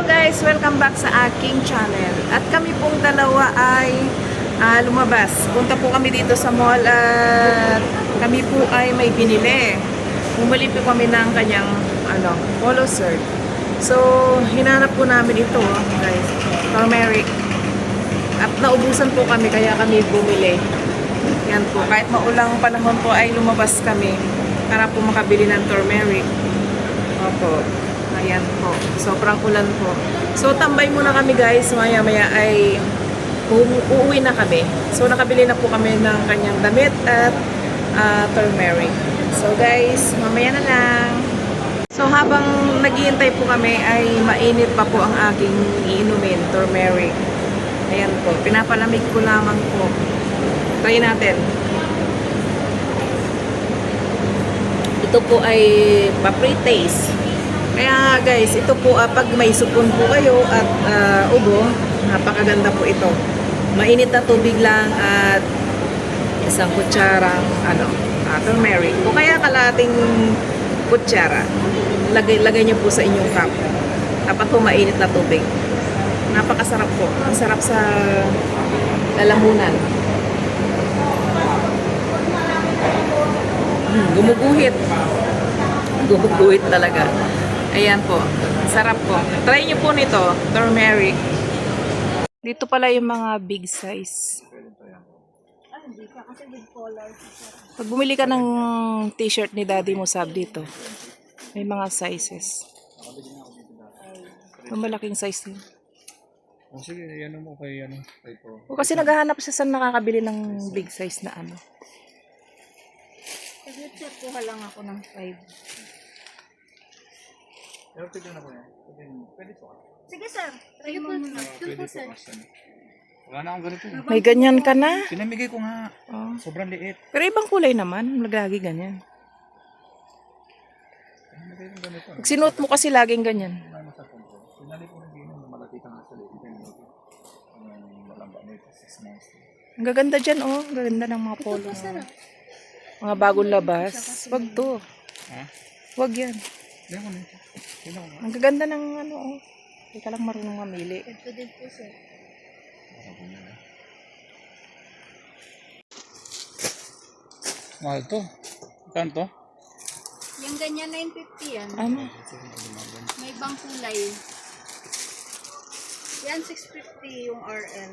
Guys, welcome back sa aking channel. At kami pong dalawa ay lumabas. Punta po kami dito sa mall at kami po ay may binili. Bumili po kami ng kanyang polo shirt. So, hinanap po namin ito, guys. Turmeric. At naubusan po kami kaya kami bumili. Yan po. Kahit maulang panahon po ay lumabas kami para po makabili ng turmeric. Opo. Ayan po. Sobrang ulan po. So, tambay muna kami guys. Maya-maya ay uuwi na kami. So, nakabili na po kami ng kanyang damit at turmeric. So, guys, mamaya na lang. So, habang naghihintay po kami ay mainit pa po ang aking iinumin, turmeric. Ayan po. Pinapalamig ko lamang po. Try natin. Ito po ay pa-pre-taste. Kaya guys, ito po pag may supon po kayo at ubo, napakaganda po ito. Mainit na tubig lang at isang kutsarang turmeric. O kaya kalating kutsara. Lagay niyo po sa inyong cup. Dapat po mainit na tubig. Napakasarap po. Ang sarap sa lalamunan. Gumuguhit. Gumuguhit talaga. Ayan po. Sarap po. Try nyo po nito. Turmeric. Dito pala yung mga big size. Pag bumili ka ng t-shirt ni daddy mo, sab dito. May mga sizes. May malaking size din. O sige, yan mo kay O kasi naghahanap siya saan nakakabili ng big size na ano. Kasi kuha lang ako ng 5. Pero tignan ako yan. Pwede po. Sige sir, try mo muna. Pwede po kasi. Wala na akong ganito. May ganyan ka na? Pinamigay ko nga. Oh. Sobrang liit. Pero ibang kulay naman. Lagi ganyan. Pinamigay ko ganito. Pag sinuot mo kasi laging ganyan. Pinali ko na gano'n na malaki ka nga sa liit. Malamba na ito. 6 months. Ang gaganda dyan, oh. Ang gaganda ng mga polo. Mga bagong labas. Wag to. Ha? Wag yan. Yan ko na ito. Ang gaganda ng oh. Hindi ka lang marunong mamili. Ito din po sir. Mahal to. Ikan to? Yung ganyan 950 yan. Ano? May ibang kulay. Yan 650 yung RL.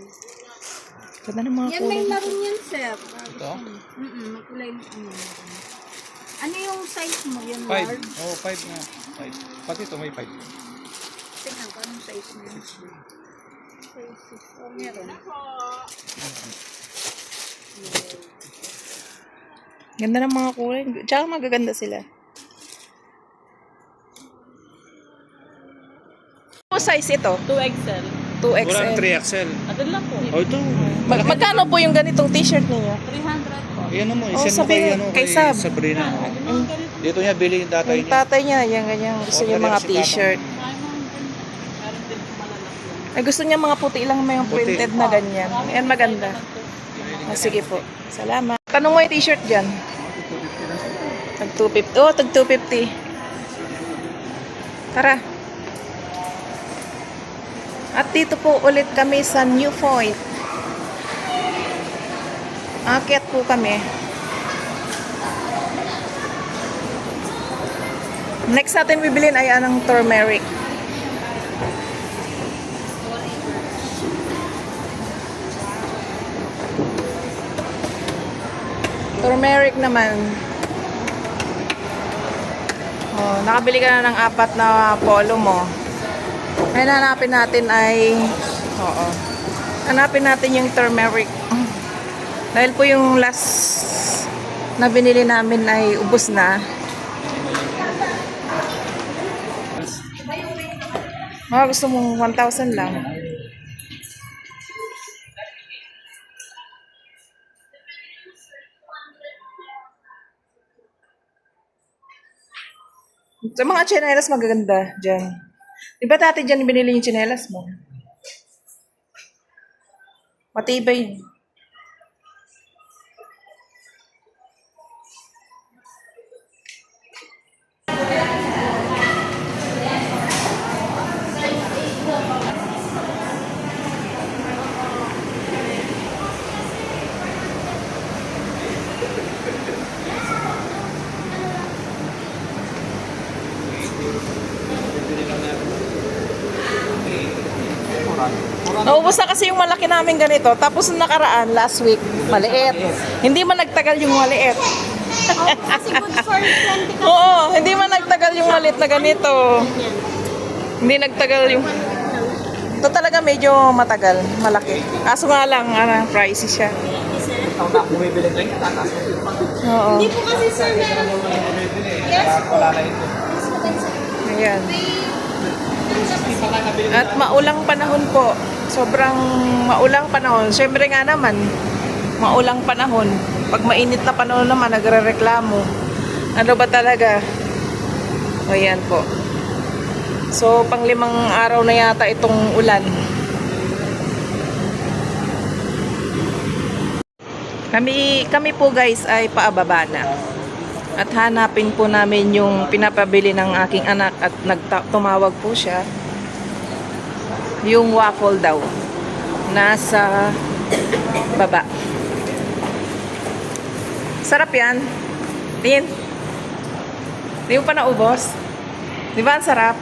Ganda ng mga Yan may kulay. maroon yan sir. Ito? May kulay ano yung size mo? Yung 5. large? Oo, 5 nga. 5. Pati ito may 5. Tingnan ko anong size mo. Size 6. Oh, meron. Ganda ng mga kulay. Tsaka magaganda sila. Ano size ito? 2XL. 2XL. Wala na 3XL. Adun lang po. Oh, ito. Magkano po yung ganitong t-shirt ninyo? 300 po. Ayan mo, Oh, isend mo sabi kay kay Sab. Sabrina. Dito niya bilhin yung tatay Yung niya. tatay niya, yan ganyan. Gusto niya mga t-shirt. Ay, gusto niya mga puti lang may Puti. printed na ganyan. Ayan, maganda. Sige po. Salamat. Tanong mo yung t-shirt dyan. Tag 250. Oh, tag 250. Tara. At dito po ulit kami sa New Point. Aakyat po kami. Next natin bibilin ay anong turmeric. Turmeric naman. Oh, nakabili ka na ng 4 na polo mo. Ay, hanapin natin ay hanapin natin yung turmeric. Dahil po yung last na binili namin ay ubos na. Gusto mong 1,000 lang. Sa mga tsinelas magaganda dyan. Di ba dati dyan binili yung tsinelas mo? Matibay. Naubos na kasi yung malaki namin ganito. Tapos nung nakaraan, last week, maliit. Hindi man nagtagal yung maliit. Oh, kasi good for 20 ka. Oo, hindi man nagtagal yung maliit na ganito. Hindi nagtagal yung... Ito talaga medyo matagal, malaki. Kaso nga lang, pricey siya. Ikaw na bumibili ko yung tatas mo. Oo. Hindi po kasi sir meron. Yes po. Wala na ito. Ayan. At maulang panahon po. Sobrang maulang panahon. Siyempre nga naman, maulang panahon. Pag mainit na panahon naman, nagre-reklamo. Ano ba talaga? O yan po. So, pang-5 araw na yata itong ulan. Kami po guys ay paababa na. At hanapin po namin yung pinapabili ng aking anak at tumawag po siya. Yung waffle daw. Nasa baba. Sarap yan. Tin. Di mo pa naubos? Di ba ang sarap?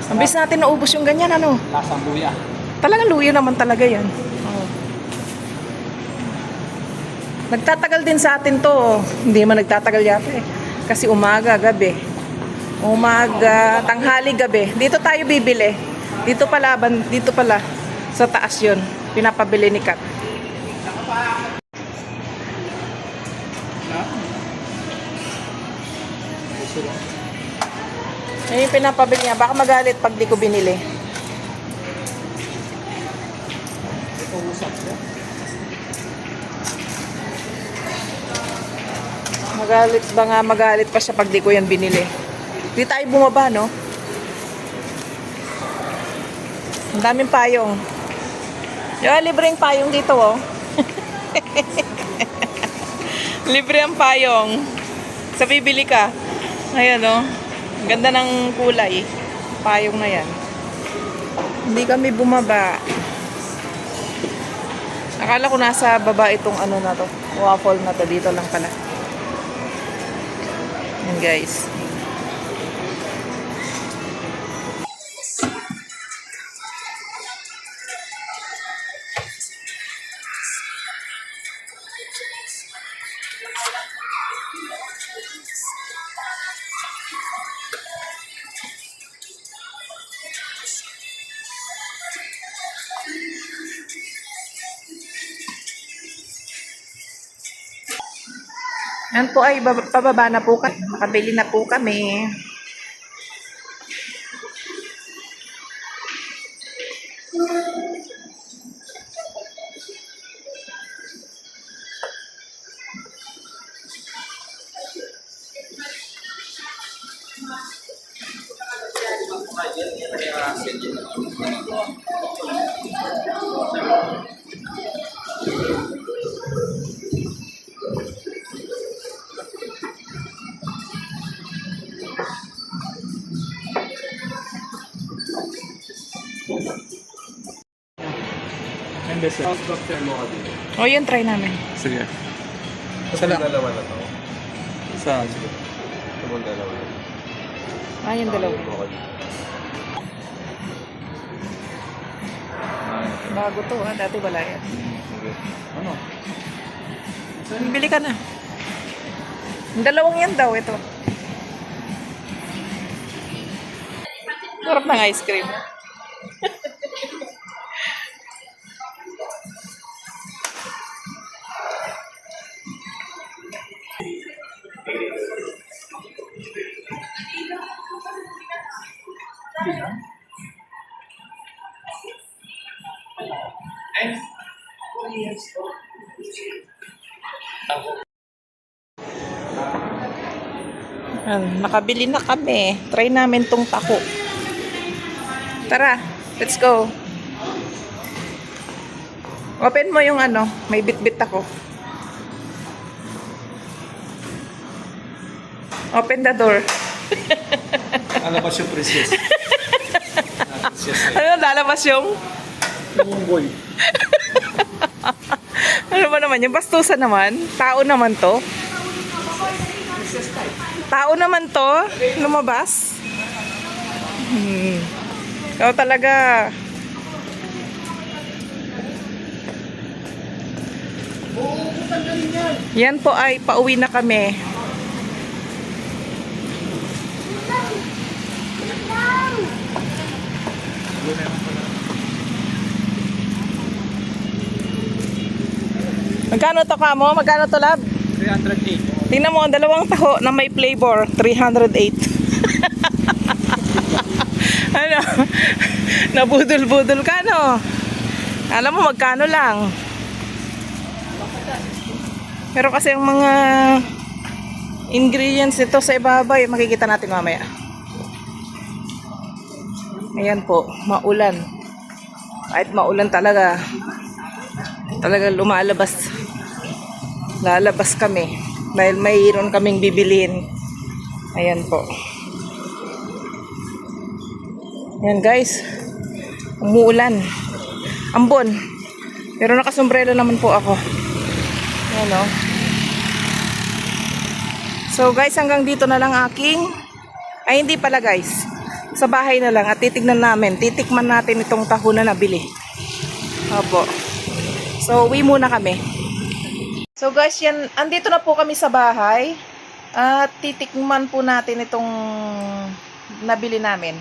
Ang bis natin naubos yung ganyan, ano? Lasang luya. Talagang luya naman talaga yan. Oo. Nagtatagal din sa atin to. Hindi man nagtatagal yata eh. Kasi umaga, gabi. Umaga, tanghali, gabi. Dito tayo bibili. Dito pala. Sa taas yun. Pinapabili ni Kat. Yan yung pinapabili niya. Baka magalit pag di ko binili. Ito usap siya. Magalit pa siya pag di ko yan binili. Di tayo bumaba, no? Ang daming payong. Yung libreng payong dito, oh. Libre ang payong. Sa bibili ka. Ayan, oh. Ang ganda ng kulay. Payong na yan. Hindi kami bumaba. Akala ko nasa baba itong ano na to. Waffle na to. Dito lang pala. Yan guys. Yan po ay pababa na po kami. Makabili na po kami. Ang best. House doctor mo ka dito. O yun, try namin. Sige. Sa dalawa na to. Saan? Ito mong dalawa na. Ah, yung dalawa. Bago to, ah. Dati wala yan. Ano? Bili ka na. Yung dalawang yan daw, ito. Sarap ng ice cream. Nakabili na kami. Try namin tong tako. Tara, let's go. Open mo yung ano, may bit-bit ako. Open the door. Alabas yung princess. Ano, lalabas yung? Munggoy. Ano ba naman yung bastusan naman? Tao naman to. Tao naman to. Lumabas. Ikaw talaga. Yan po ay pauwi na kami. Magkano to kamo? Magkano to, lab? 308. Tingnan mo, ang dalawang taho na may flavor, 308. Ano? Nabudol-budol ka, no? Alam mo, magkano lang. Pero kasi ang mga ingredients nito sa ibabay, makikita natin mamaya. Ayan po, maulan. Kahit maulan talaga, lumalabas. Lalabas kami. Dahil mayroon kaming bibilin. Ayan po. Ayan guys. Umuulan. Ambon. Pero nakasombrero naman po ako. Ayan o. So guys, hanggang dito na lang aking... Ay hindi pala guys. Sa bahay na lang at titignan namin. Titikman natin itong taho na nabili. Opo. So uwi muna kami. So guys, yan, andito na po kami sa bahay at titikman po natin itong nabili namin.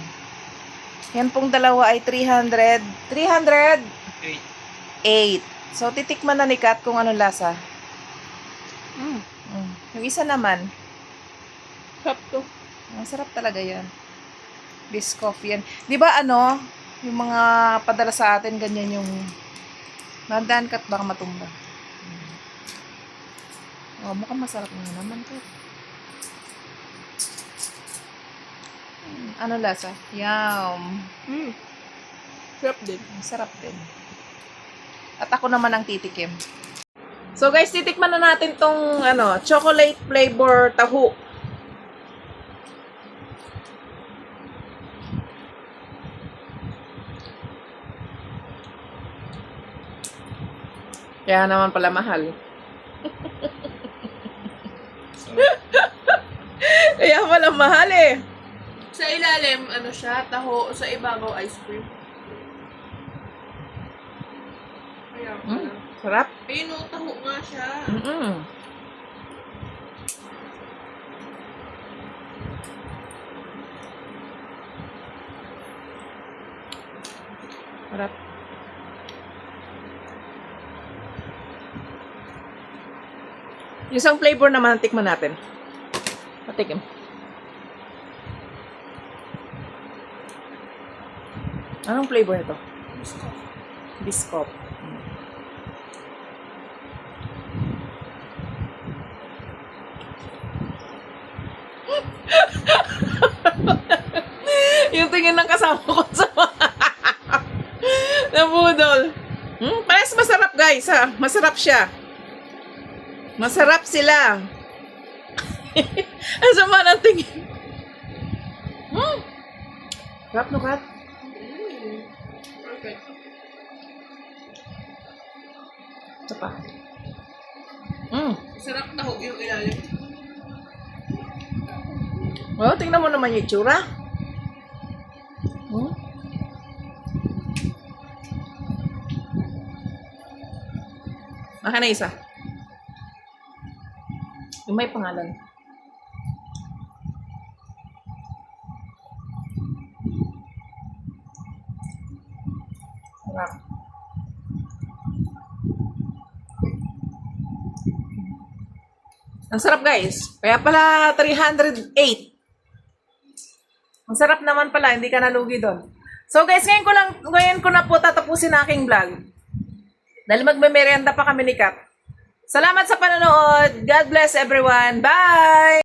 Yan pong dalawa ay 300. 8. So titikman na ni Kat kung anong lasa. Yung isa naman. Sarap to. Ang sarap talaga yan. Biscoff yan. Di ba ano, yung mga padala sa atin, ganyan yung nandaan Kat baka matumba. Oh, mukhang masarap na naman to. Ano lasa? Yum. Sarap din. Sarap din. At ako naman ang titikim. So guys, titikman na natin tong ano, chocolate flavor taho. Kaya naman pala mahal. Kaya pala mahal eh. Sa ilalim, ano siya, taho. Sa ibabaw, ice cream. Kaya pala. Sarap. Ayun o, taho nga siya. Sarap. Yung isang flavor naman, tikman natin. Patikim. Anong flavor nito? Biscoff. Yung tingin ng kasama ko sa nabudol. Parehas masarap guys ha. Masarap siya. Masarap sila. Ang sama ng tingin. Sarap no, Kat? Perfect. Ito pa. Sarap taho yung ilalim. Oh, tingnan mo naman yung itsura. Akin na isa. Yung may pangalan. Sarap. Ang sarap guys. Kaya pala 308. Ang sarap naman pala, hindi ka nalugi doon. So guys, ngayon ko na po tatapusin aking vlog. Dahil magme-merienda pa kami ni Kat. Salamat sa panonood. God bless everyone. Bye!